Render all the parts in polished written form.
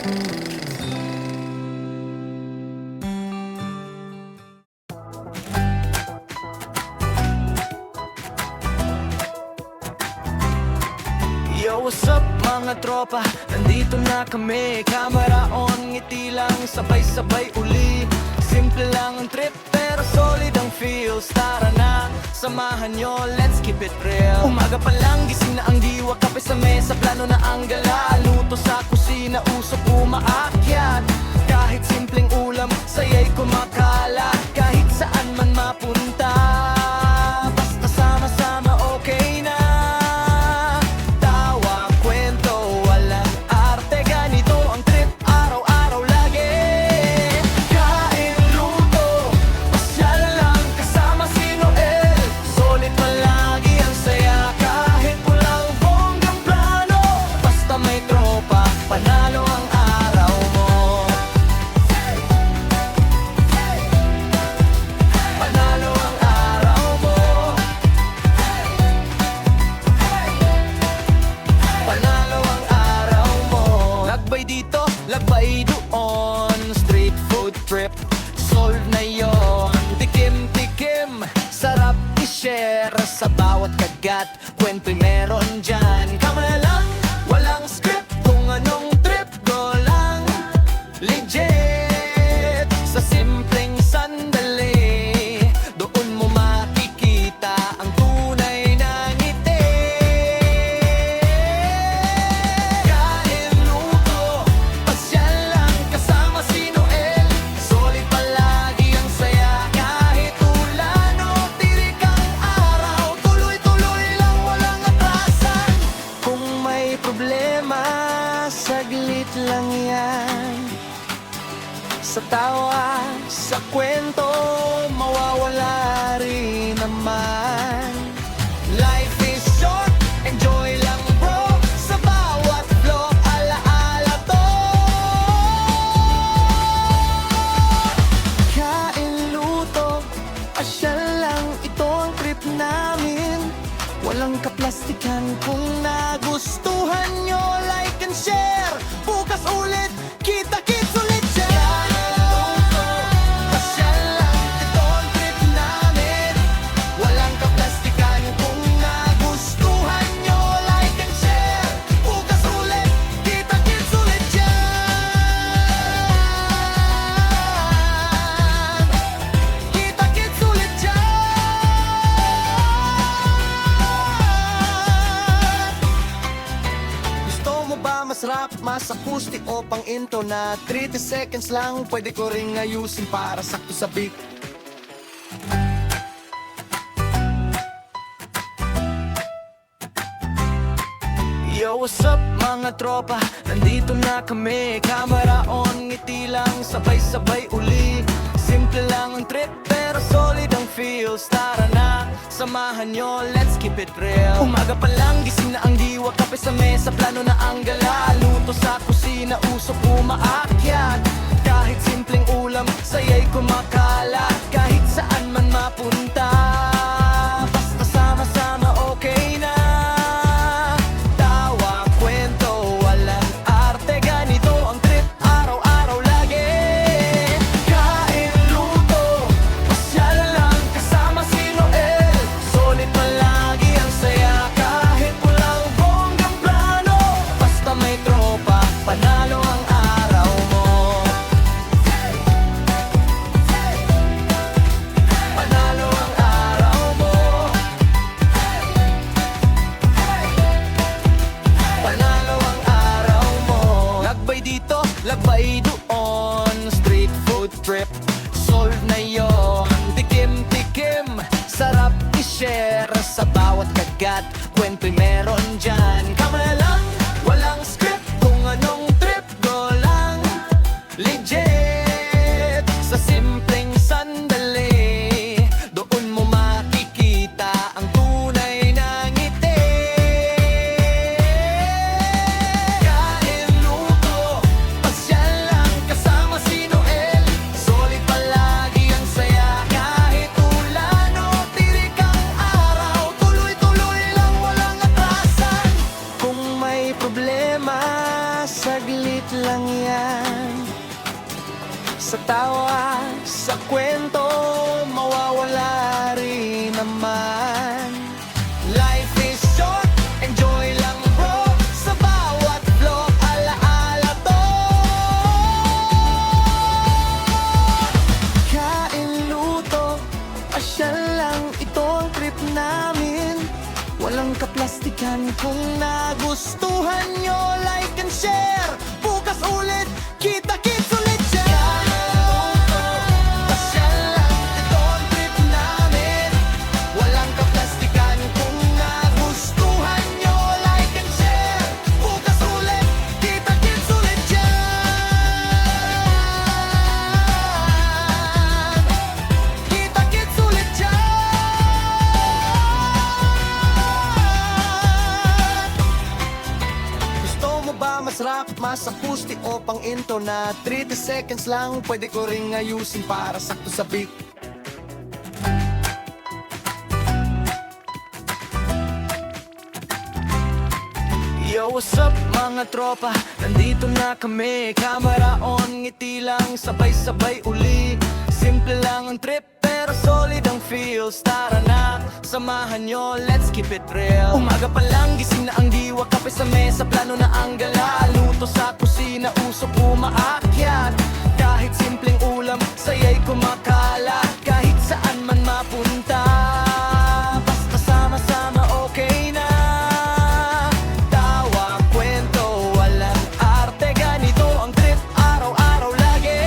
Yo, what's up mga tropa? Nandito na kami, camera on, ngiti lang, sabay-sabay uli. Simple lang ang trip, pero solid ang feels. Tara na, samahan nyo, let's keep it real. Umaga pa lang, gising na ang diwa, kape sa mesa, plano na ang gala. Luto sa kusina, usok umaakyat. Kahit simpleng ulam, saya'y kumakalat. Kahit saan man mapunta, basta sama-sama okay na. Labay doon, street food trip, solve na yon. Tikim-tikim, sarap i-share sa bawat kagat. Kwento'y meron dyan, kama na lang, walang script. Kung anong trip, go lang, legit. Sa simpleng sandali, doon mo makikita ang tunay na ngiti. Kain, luto, pasyal lang kasama si Noel. Solid palagi ang saya, kahit ulan o tirik ang araw. Tuloy-tuloy lang, walang atrasan. Kung may problema, saglit lang yan. Sa tawa, sa kwento, mawawala rin naman. Life is short, enjoy lang bro. Sa bawat vlog, alaala to. Kain, luto, pasyal lang, ito ang trip namin. Walang kaplastikan. Kung nagustuhan nyo, like and share. Bukas ulit, kita-kits ulit dyan. Pasyal lang, ito ang trip namin. Walang kaplastikan. Kung nagustuhan nyo, like and share. Bukas ulit, kita-kits ulit dyan. Kita-kits ulit dyan. Gusto mo ba mas rap, mas acoustic o pang intro na 30 seconds lang? Pwede ko ring ayusin para sakto sa beat. Yo, what's up mga tropa? Nandito na kami, camera on, ngiti lang, sabay-sabay uli. Simple lang ang trip, pero solid ang feels. Tara na, samahan nyo, let's keep it real. Umaga pa lang, gising na ang diwa, kape sa mesa, plano na ang gala. Luto sa kusina, usok umaakyat. Kahit simpleng ulam, saya'y kumakalat. Kahit saan man mapunta, basta sama-sama okay na. Tawa, kwento, walang arte, ganito ang trip, araw-araw lagi. Kain, luto, pasyal lang kasama si Noel. Solid palagi ang saya, kahit walang bonggang plano. Basta may tropa, panalo ang araw mo. Panalo ang araw mo. Panalo ang araw mo. Lagbay dito, lagbay doon, street food trip, solve na yon. Tikim-tikim, sarap i-share sa bawat kagat. Kwento'y meron dyan, kama na lang, walang script. Kung anong trip, go lang, legit. Sa simpleng sandali, doon mo makikita ang tunay na ngiti. Kain, luto, pasyal lang saglit lang yan. Sa tawa, sa kwento, mawawala rin naman. Life is short, enjoy lang bro. Sa bawat vlog, alaala to. Kain, luto, pasyal lang, ito ang trip namin. Walang kaplastikan. Kung nagustuhan nyo, like and share. Bukas ulit, kita-kits ulit dyan. Pasyal lang, ito ang trip namin. Walang kaplastikan. Kung nagustuhan nyo, like and share. Bukas ulit, kita-kits ulit dyan. Kita-kits ulit dyan. Gusto mo ba masarap, masapusti o pang into na 30 seconds lang? Pwede ko ring ayusin para sakto sa beat. Yo, what's up mga tropa? Nandito na kami, camera on, ngiti lang, sabay-sabay uli. Simple lang ang trip, pero solid ang feels. Tara na, samahan nyo, let's keep it real. Umaga pa lang, gising na ang diwa, kape sa mesa, plano na ang gala. Luto sa kusina, usok umaakyat. Kahit simpleng ulam, saya'y kumakalat. Kahit saan man mapunta, basta sama-sama okay na. Tawa, kwento, walang arte, ganito ang trip, araw-araw lagi.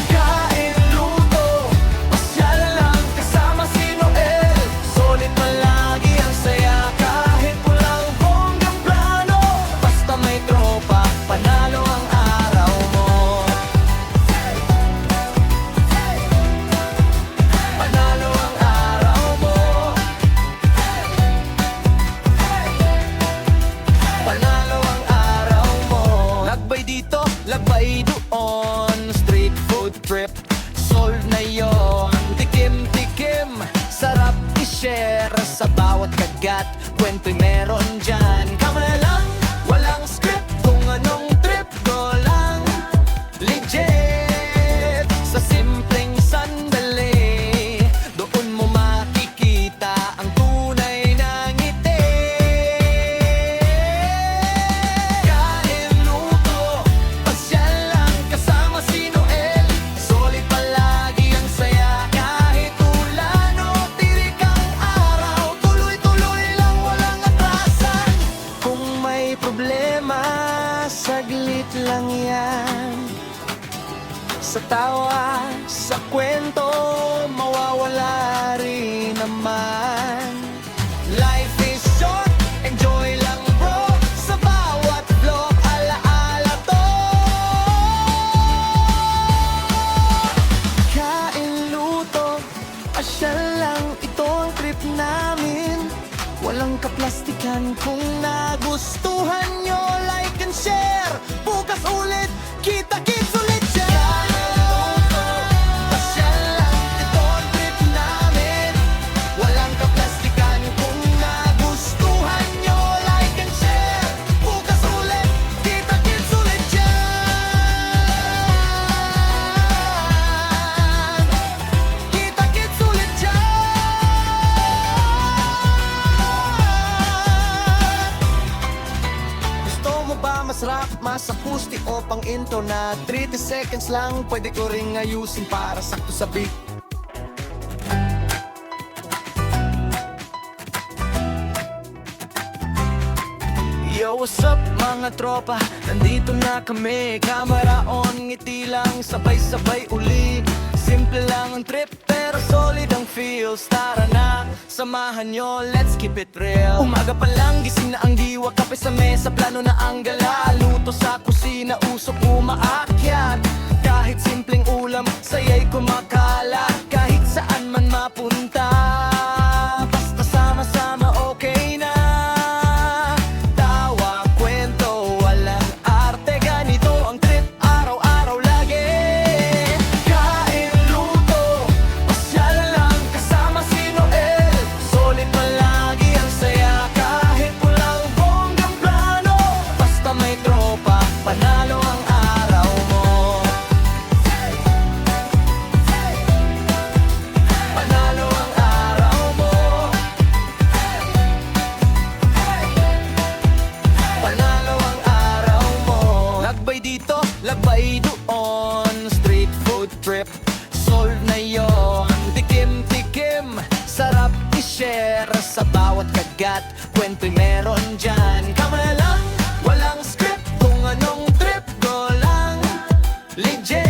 Kain, luto, pasyal lang, kasama si Noel. Solid palagi ang saya, kahit walang bonggang plano. Basta may tropa, panalo ang araw mo. Panalo ang araw mo. Panalo ang araw mo. Lagbay dito, lagbay doon. Street food trip, solve na yon. Tikim-tikim, sarap i-share. Sa bawat kagat, kwento'y meron dyan. Kama na lang, walang script. Kung anong trip ko lang, legit. Sa simpleng sandali, doon mo makikita ang tunay na ngiti. Kain, luto, pasyal lang, kasama si Noel. Solid palagi ang saya, kahit ulan o tirik ang araw. Tuloy-tuloy lang, walang atrasan. Kung may problema, saglit lang yan. Sa tawa, sa kwento, mawawala rin naman. Life is short, enjoy lang bro. Sa bawat vlog, alaala to. Kain, luto, pasyal lang, ito ang trip namin. Walang kaplastikan. Kung nagustuhan nyo, like and share. Bukas ulit, kita-kits ulit dyan. Pasyal lang, ito ang trip namin. Walang kaplastikan. Kung nagustuhan nyo, like and share. Bukas ulit, kita-kits ulit dyan. Kita-kits ulit dyan. Gusto mo ba masarap, masapusti o pang into na 30 seconds lang? Pwede ko ring ayusin para sakto sa beat. Yo, what's up mga tropa? Nandito na kami, camera on, ngiti lang, sabay-sabay uli. Simple lang ang trip, pero solid ang feels. Tara na, samahan nyo, let's keep it real. Umaga pa lang, gising na ang diwa, kape sa mesa, plano na ang gala. Luto sa kusina, usok umaakyat. Kahit simpleng ulam, saya'y kumakalat. Kahit saan man mapunta, basta sama-sama okay na. Tawa, kwento, walang arte, ganito ang trip, araw-araw lagi. Kain, luto, pasyal lang, kasama si Noel. Solid palagi ang saya, kahit walang bonggang plano. Basta may tropa, on street food trip, solve na yon. Tikim-tikim, sarap i-share sa bawat kagat, kwento'y meron dyan. Kama lang, walang script, kung anong trip ko lang. Legit